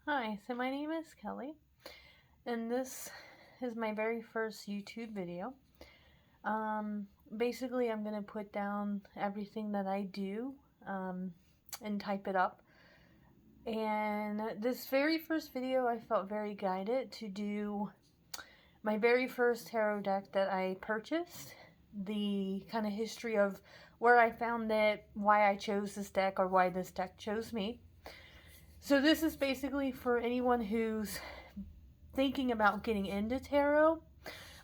Hi, so my name is Kelly, and this is my very first YouTube video. Basically, I'm going to put down everything that I do and type it up. And this very first video, I felt very guided to do my very first tarot deck that I purchased, the kind of history of where I found it, why I chose this deck, or why this deck chose me. So this is basically for anyone who's thinking about getting into tarot,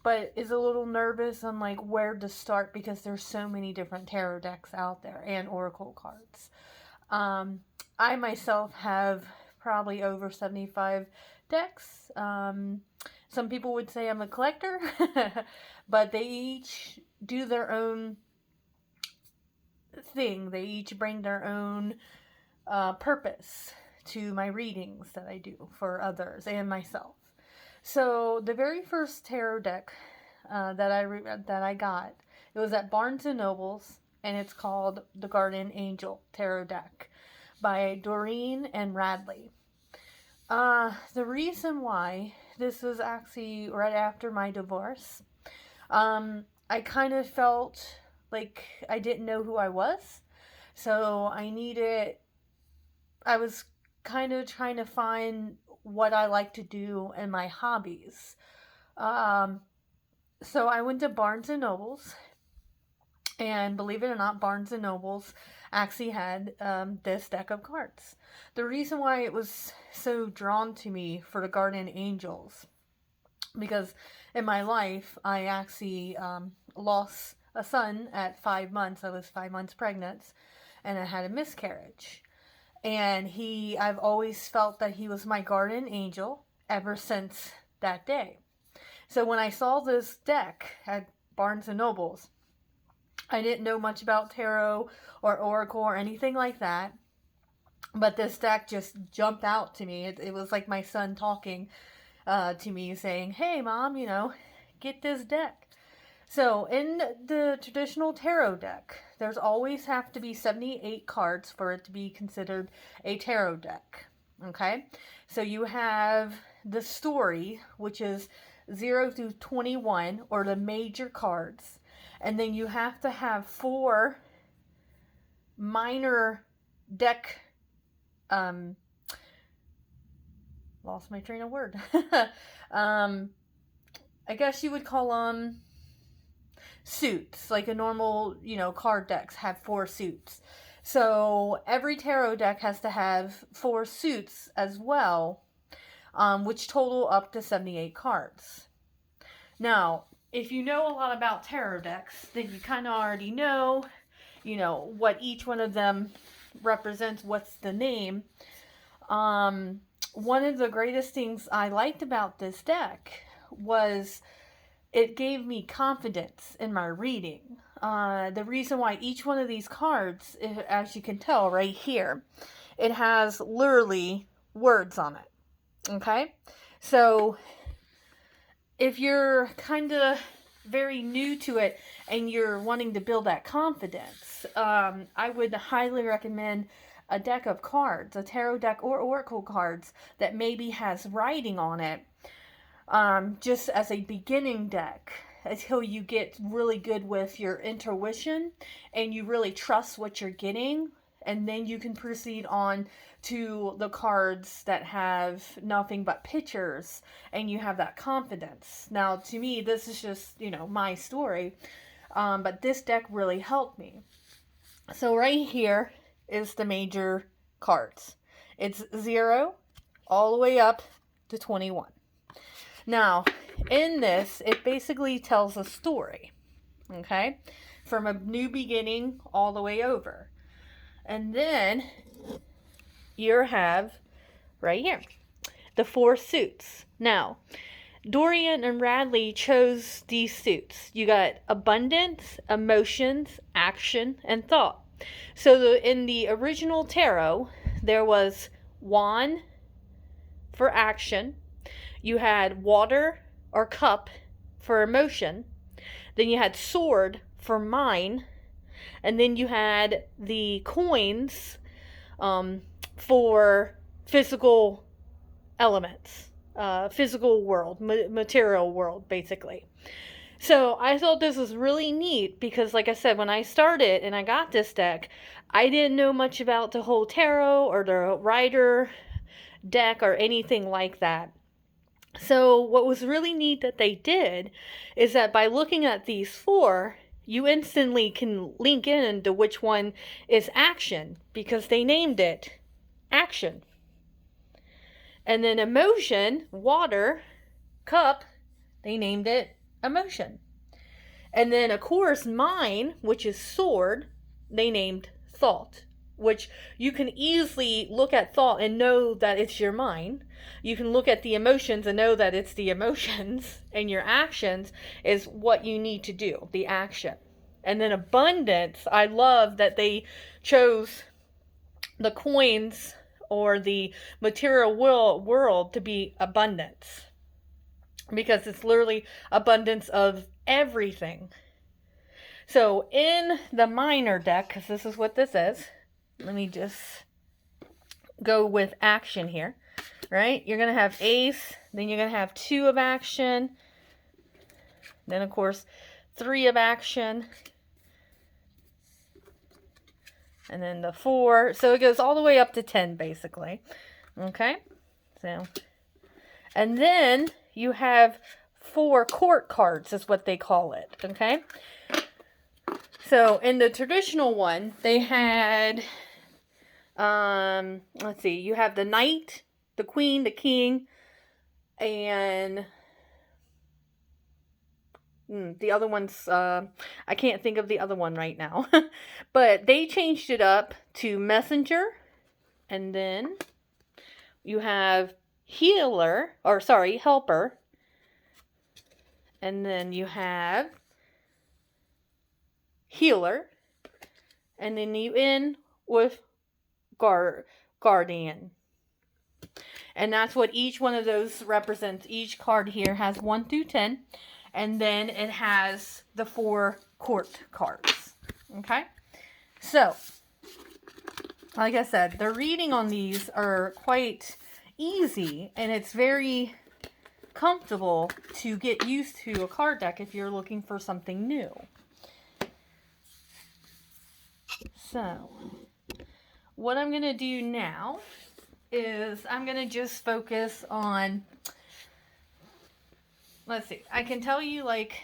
but is a little nervous on like where to start because there's so many different tarot decks out there and oracle cards. I myself have probably over 75 decks. Some people would say I'm a collector, but they each do their own thing. They each bring their own purpose to my readings that I do for others and myself. So the very first tarot deck that I got, it was at Barnes and Nobles, and it's called the Guardian Angel Tarot Deck by Doreen and Radleigh. The reason why this was actually right after my divorce, I kind of felt like I didn't know who I was, so I was kind of trying to find what I like to do and my hobbies. So I went to Barnes and Nobles, and believe it or not, Barnes and Nobles actually had this deck of cards. The reason why it was so drawn to me for the Guardian Angels, because in my life I actually lost a son at 5 months. I was 5 months pregnant, and I had a miscarriage. And I've always felt that he was my guardian angel ever since that day. So when I saw this deck at Barnes and Nobles, I didn't know much about tarot or oracle or anything like that, but this deck just jumped out to me. It was like my son talking to me saying, "Hey mom, get this deck." So in the traditional tarot deck, there's always have to be 78 cards for it to be considered a tarot deck. Okay? So you have the story, which is 0 through 21, or the major cards. And then you have to have 4 minor deck, lost my train of word. I guess you would call them suits, like a normal, card decks have 4 suits. So every tarot deck has to have 4 suits as well, which total up to 78 cards. Now, if you know a lot about tarot decks, then you kind of already know, what each one of them represents, what's the name. One of the greatest things I liked about this deck was it gave me confidence in my reading. The reason why each one of these cards, as you can tell right here, it has literally words on it. Okay? So if you're kind of very new to it and you're wanting to build that confidence, I would highly recommend a deck of cards, a tarot deck or oracle cards that maybe has writing on it, just as a beginning deck, until you get really good with your intuition and you really trust what you're getting, and then you can proceed on to the cards that have nothing but pictures and you have that confidence. Now, to me, this is just, my story, but this deck really helped me. So right here is the major cards. It's 0 all the way up to 21. Now, in this, it basically tells a story, okay? From a new beginning all the way over. And then you have, right here, the 4 suits. Now, Doreen and Radleigh chose these suits. You got abundance, emotions, action, and thought. So in the original tarot, there was wand for action. You had water or cup for emotion. Then you had sword for mind. And then you had the coins for physical elements, physical world, material world, basically. So I thought this was really neat because, like I said, when I started and I got this deck, I didn't know much about the whole tarot or the rider deck or anything like that. So what was really neat that they did is that by looking at these four, you instantly can link in to which one is action because they named it action. And then emotion, water, cup, they named it emotion. And then, of course, mine, which is sword, they named thought, which you can easily look at thought and know that it's your mind. You can look at the emotions and know that it's the emotions, and your actions is what you need to do, the action. And then abundance, I love that they chose the coins or the material world to be abundance, because it's literally abundance of everything. So in the minor deck, because this is what this is, let me just go with action here, right? You're going to have ace, then you're going to have 2 of action, then of course 3 of action, and then the 4. So it goes all the way up to 10 basically. Okay? So, and then you have 4 court cards is what they call it. Okay? So in the traditional one, they had, let's see, you have the knight, the queen, the king, and the other one's, I can't think of the other one right now. But they changed it up to messenger. And then you have helper. And then you have healer. And then you end with guardian. And that's what each one of those represents. Each card here has 1 through 10. And then it has the 4 court cards. Okay? So, like I said, the reading on these are quite easy. And it's very comfortable to get used to a card deck if you're looking for something new. So, what I'm going to do now is I'm going to just focus on... Let's see. I can tell you, like,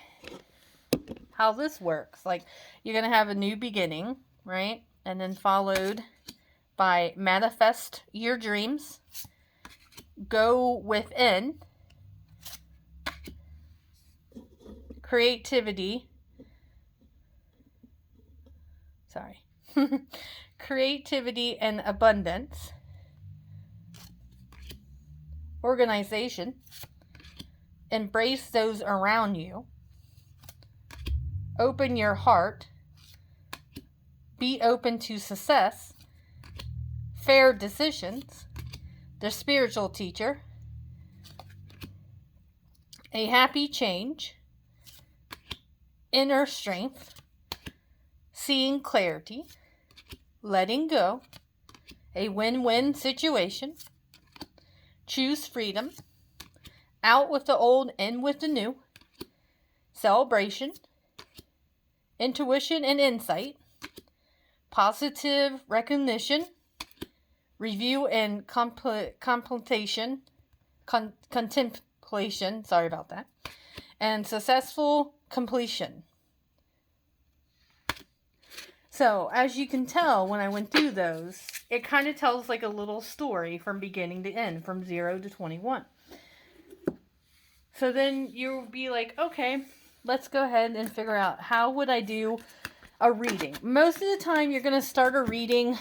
how this works. Like, you're going to have a new beginning, right? And then followed by manifest your dreams. Go within. Creativity. Sorry. Creativity and abundance. Organization. Embrace those around you. Open your heart. Be open to success. Fair decisions. The spiritual teacher. A happy change. Inner strength. Seeing clarity. Letting go. A win-win situation. Choose freedom. Out with the old, in with the new. Celebration. Intuition and insight. Positive recognition. Review and contemplation. Contemplation. Sorry about that. And successful completion. So, as you can tell, when I went through those, it kind of tells like a little story from beginning to end, from 0 to 21. So then you'll be like, okay, let's go ahead and figure out how would I do a reading. Most of the time you're going to start a reading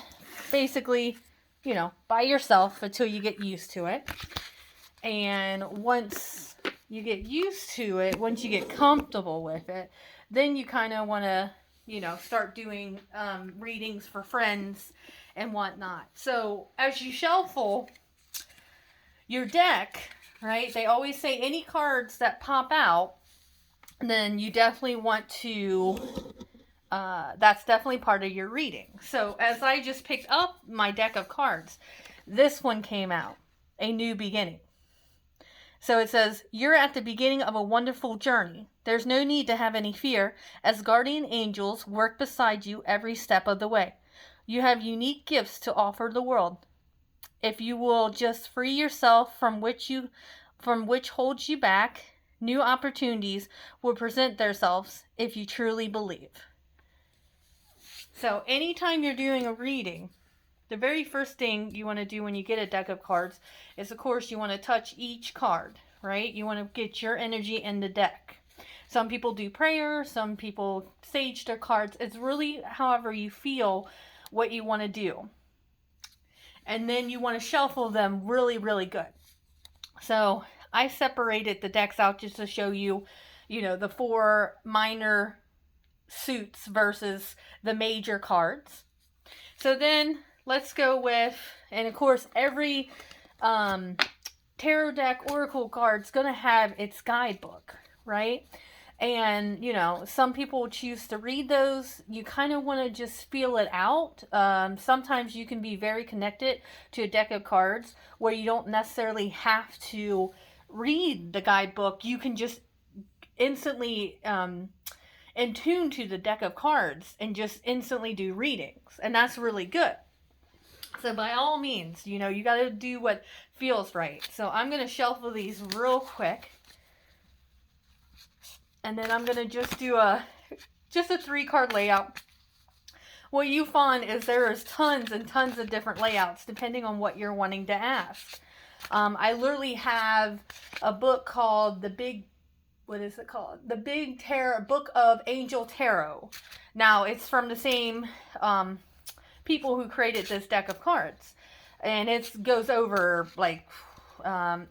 basically, by yourself until you get used to it. And once you get used to it, once you get comfortable with it, then you kind of want to, start doing readings for friends and whatnot. So as you shuffle your deck, right, they always say any cards that pop out, then you definitely want to, that's definitely part of your reading. So as I just picked up my deck of cards, this one came out, A New Beginning. So it says, you're at the beginning of a wonderful journey. There's no need to have any fear, as guardian angels work beside you every step of the way. You have unique gifts to offer the world. If you will just free yourself from which holds you back, new opportunities will present themselves if you truly believe. So anytime you're doing a reading, the very first thing you want to do when you get a deck of cards is, of course, you want to touch each card, right? You want to get your energy in the deck. Some people do prayer, some people sage their cards. It's really however you feel what you want to do. And then you want to shuffle them really, really good. So I separated the decks out just to show you, the 4 minor suits versus the major cards. So then let's go with, and of course every tarot deck oracle card's going to have its guidebook, right? And, some people choose to read those. You kind of want to just feel it out. Sometimes you can be very connected to a deck of cards where you don't necessarily have to read the guidebook. You can just instantly in tune to the deck of cards and just instantly do readings. And that's really good. So by all means, you got to do what feels right. So I'm going to shuffle these real quick. And then I'm going to just do a 3-card layout. What you find is there is tons and tons of different layouts depending on what you're wanting to ask. I literally have a book called The Big Tarot, Book of Angel Tarot. Now, it's from the same people who created this deck of cards. And it goes over, like,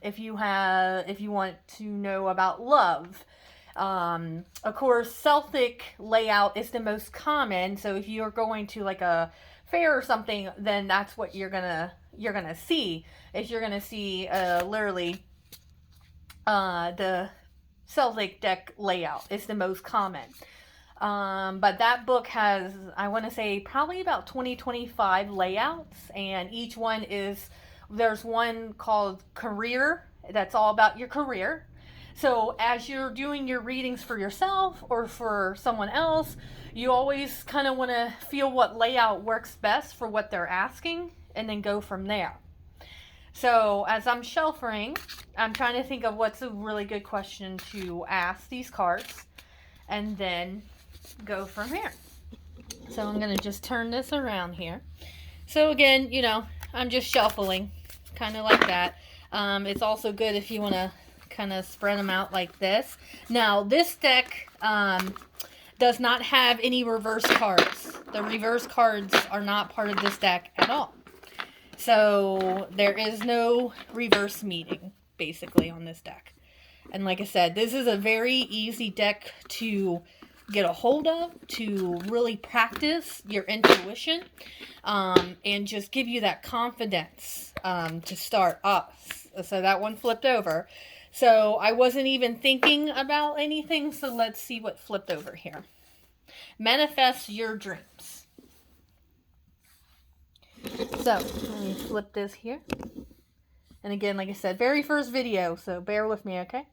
if you want to know about love. Of course, Celtic layout is the most common. So if you're going to like a fair or something, then that's what you're gonna see. You're gonna see literally the Celtic deck layout is the most common. But that book has, I want to say, probably about 20-25 layouts, and each one there's one called Career. That's all about your career. So as you're doing your readings for yourself or for someone else, you always kind of want to feel what layout works best for what they're asking and then go from there. So as I'm shuffling, I'm trying to think of what's a really good question to ask these cards and then go from here. So I'm going to just turn this around here. So again, I'm just shuffling kind of like that. It's also good if you want to kind of spread them out like this. Now, this deck does not have any reverse cards. The reverse cards are not part of this deck at all. So there is no reverse meaning, basically, on this deck. And like I said, this is a very easy deck to get a hold of, to really practice your intuition, and just give you that confidence to start up. So that one flipped over. So I wasn't even thinking about anything, so let's see what flipped over here. Manifest your dreams. So, let me flip this here. And again, like I said, very first video, so bear with me, okay?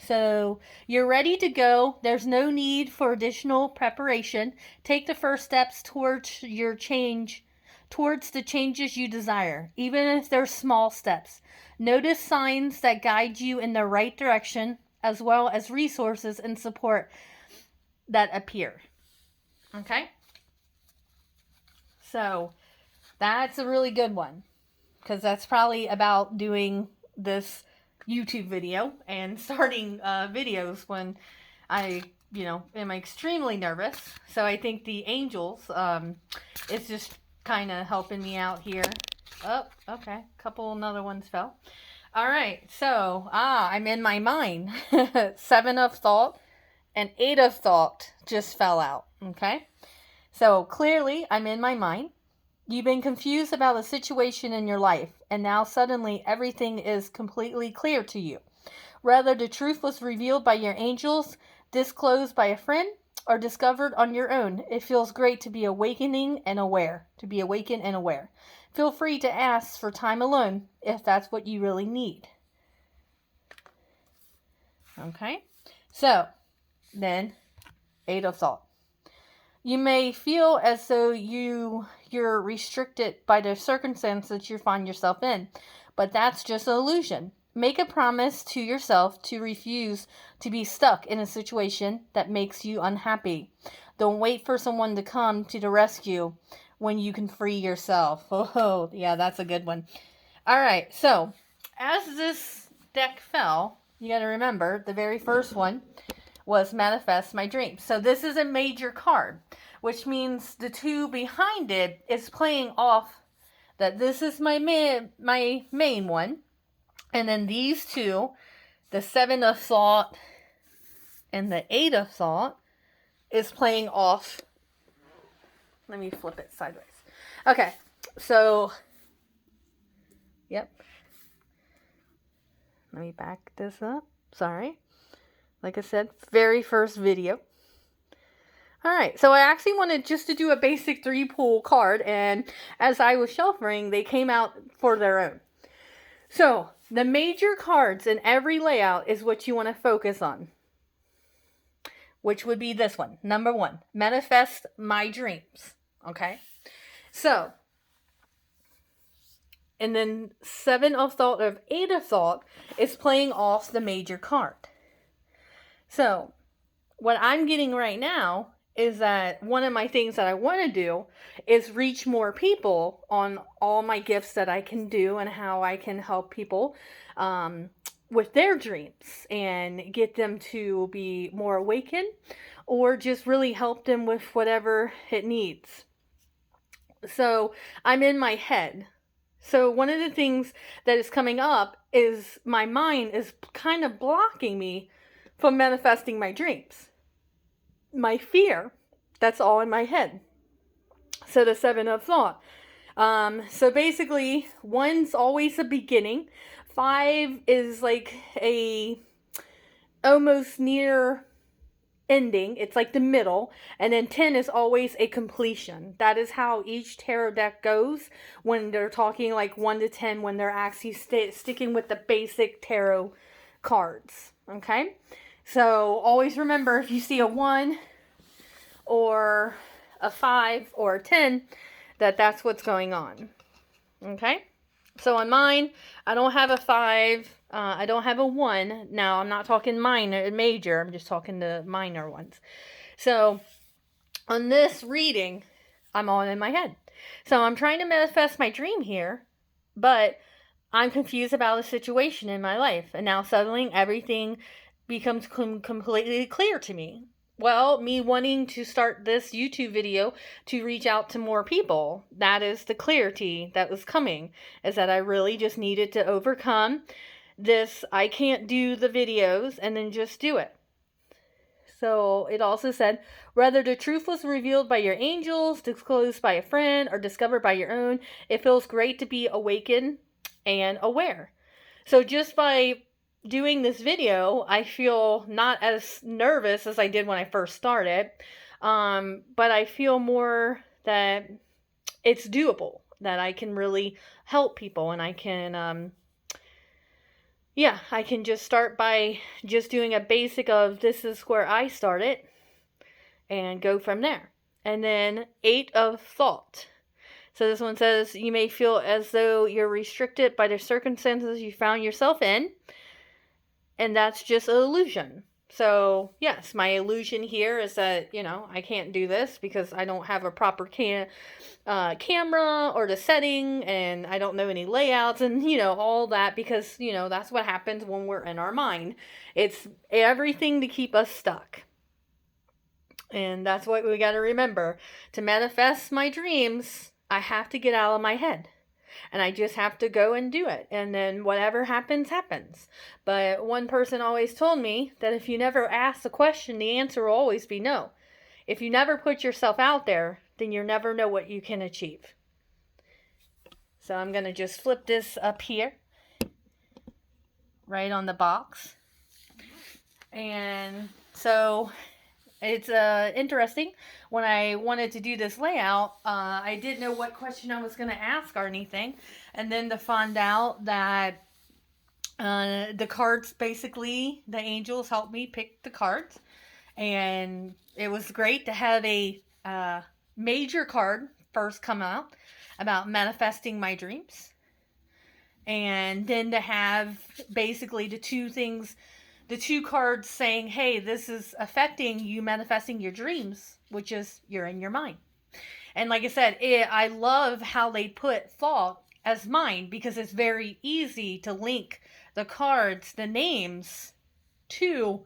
So, you're ready to go. There's no need for additional preparation. Take the first steps towards the changes you desire, even if they're small steps. Notice signs that guide you in the right direction, as well as resources and support that appear. Okay? So, that's a really good one, because that's probably about doing this YouTube video and starting videos when I, am extremely nervous. So I think the angels, it's just kind of helping me out here. Oh, okay. Another ones fell. All right. So, I'm in my mind. 7 of thought and 8 of thought just fell out. Okay. So clearly I'm in my mind. You've been confused about a situation in your life, and now suddenly everything is completely clear to you. Whether the truth was revealed by your angels, disclosed by a friend, or discovered on your own. It feels great to be awakening and aware. To be awakened and aware. Feel free to ask for time alone if that's what you really need. Okay? So, then, 8 of thought. You may feel as though you're restricted by the circumstances you find yourself in, but that's just an illusion. Make a promise to yourself to refuse to be stuck in a situation that makes you unhappy. Don't wait for someone to come to the rescue when you can free yourself. Oh, yeah, that's a good one. All right, so as this deck fell, you got to remember the very first one was Manifest My Dreams. So this is a major card, which means the 2 behind it is playing off that this is my main one. And then these 2, the 7 of thought and the 8 of thought, is playing off. Let me flip it sideways. Okay, so, yep. Let me back this up. Sorry. Like I said, very first video. Alright, so I actually wanted just to do a basic 3-pull card, and as I was shuffling, they came out for their own. So, the major cards in every layout is what you want to focus on. Which would be this one. Number 1. Manifest My Dreams. Okay? So, and then 7 of thought of 8 of thought is playing off the major card. So, what I'm getting right now is that one of my things that I want to do is reach more people on all my gifts that I can do and how I can help people with their dreams and get them to be more awakened or just really help them with whatever it needs. So I'm in my head. So one of the things that is coming up is my mind is kind of blocking me from manifesting my dreams. My fear, that's all in my head. So the 7 of thought. So basically, 1's always a beginning. 5 is like a almost near ending. It's like the middle. And then 10 is always a completion. That is how each tarot deck goes when they're talking like 1 to 10, when they're actually sticking with the basic tarot cards. Okay? So always remember, if you see a 1 or a 5 or a 10, that's what's going on. Okay? So on mine, I don't have a 5. I don't have a 1. Now, I'm not talking minor, major. I'm just talking the minor ones. So on this reading, I'm all in my head. So I'm trying to manifest my dream here, but I'm confused about a situation in my life. And now suddenly everything becomes completely clear to me. Well, me wanting to start this YouTube video to reach out to more people, that is the clarity that was coming, is that I really just needed to overcome this, I can't do the videos, and then just do it. So it also said, whether the truth was revealed by your angels, disclosed by a friend, or discovered by your own, it feels great to be awakened and aware. So just by doing this video, I feel not as nervous as I did when I first started, but I feel more that it's doable, that I can really help people, and I can, I can just start by just doing a basic of this is where I started, and go from there. And then 8 of thought. So this one says, you may feel as though you're restricted by the circumstances you found yourself in, and that's just an illusion. So, yes, my illusion here is that, I can't do this because I don't have a proper camera or the setting, and I don't know any layouts and, all that, because, that's what happens when we're in our mind. It's everything to keep us stuck. And that's what we got to remember. To manifest my dreams, I have to get out of my head. And I just have to go and do it. And then whatever happens, happens. But one person always told me that if you never ask the question, the answer will always be no. If you never put yourself out there, then you'll never know what you can achieve. So I'm going to just flip this up here. Right on the box. And so It's interesting. When I wanted to do this layout, I didn't know what question I was going to ask or anything. And then to find out that the cards, basically, the angels helped me pick the cards. And it was great to have a major card first come out about manifesting my dreams. And then to have basically the two cards saying, hey, this is affecting you manifesting your dreams, which is you're in your mind. And like I said, I love how they put thought as mind, because it's very easy to link the cards, the names, to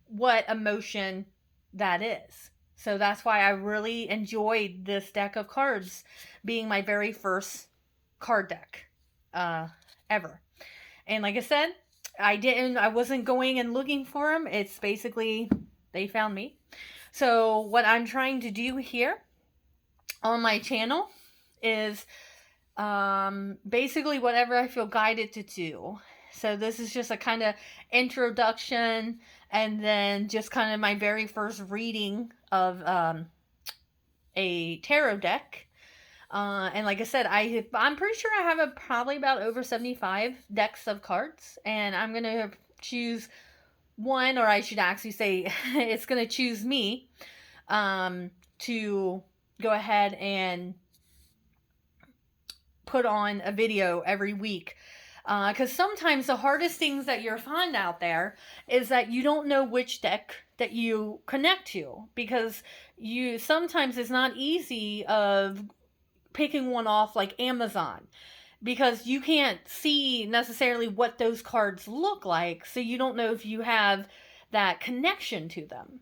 what emotion that is. So that's why I really enjoyed this deck of cards being my very first card deck ever. And like I said, I wasn't going and looking for them. It's basically, they found me. So what I'm trying to do here on my channel is basically whatever I feel guided to do. So this is just a kind of introduction, and then just kind of my very first reading of a tarot deck. And like I said, I'm pretty sure I have probably about over 75 decks of cards, and I'm going to choose one, or I should actually say it's going to choose me to go ahead and put on a video every week. Because sometimes the hardest things that you'll find out there is that you don't know which deck that you connect to, because sometimes it's not easy of picking one off like Amazon, because you can't see necessarily what those cards look like, so you don't know if you have that connection to them.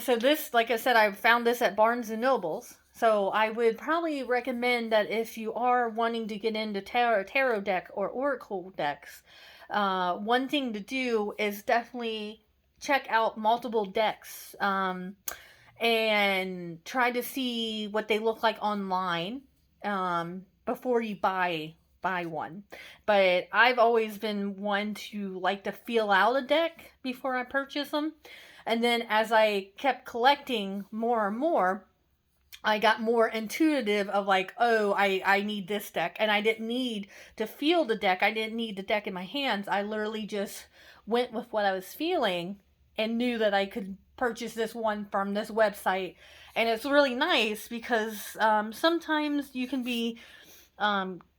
So this, like I said, I found this at Barnes and Nobles. So I would probably recommend that if you are wanting to get into tarot deck or oracle decks, one thing to do is definitely check out multiple decks and try to see what they look like online before you buy one. But I've always been one to like to feel out a deck before I purchase them. And then as I kept collecting more and more, I got more intuitive of like, oh, I need this deck. And I didn't need to feel the deck. I didn't need the deck in my hands. I literally just went with what I was feeling and knew that I could purchase this one from this website. And it's really nice because sometimes you can be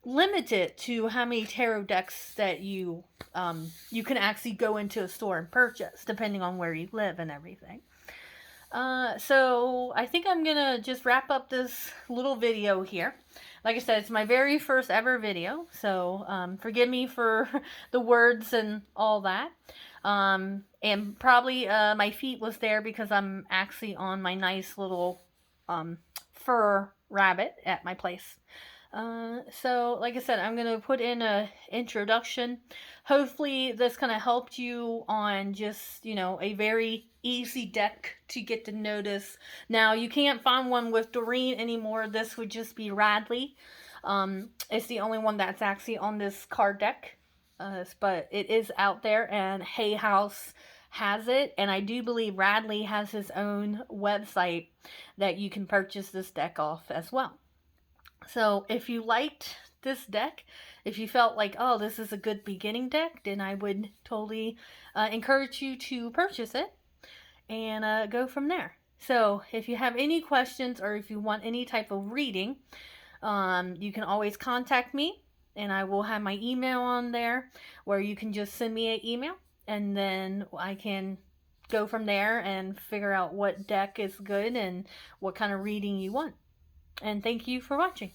limited to how many tarot decks that you can actually go into a store and purchase, depending on where you live and everything. So I think I'm gonna just wrap up this little video here. Like I said, it's my very first ever video, so forgive me for the words and all that. And probably my feet was there because I'm actually on my nice little fur rabbit at my place. So like I said, I'm going to put in a introduction. Hopefully this kind of helped you on just, a very easy deck to get to notice. Now, you can't find one with Doreen anymore. This would just be Radleigh. It's the only one that's actually on this card deck. But it is out there, and Hay House has it. And I do believe Radleigh has his own website that you can purchase this deck off as well. So if you liked this deck, if you felt like, oh, this is a good beginning deck, then I would totally encourage you to purchase it and go from there. So if you have any questions or if you want any type of reading, you can always contact me, and I will have my email on there where you can just send me an email, and then I can go from there and figure out what deck is good and what kind of reading you want. And thank you for watching.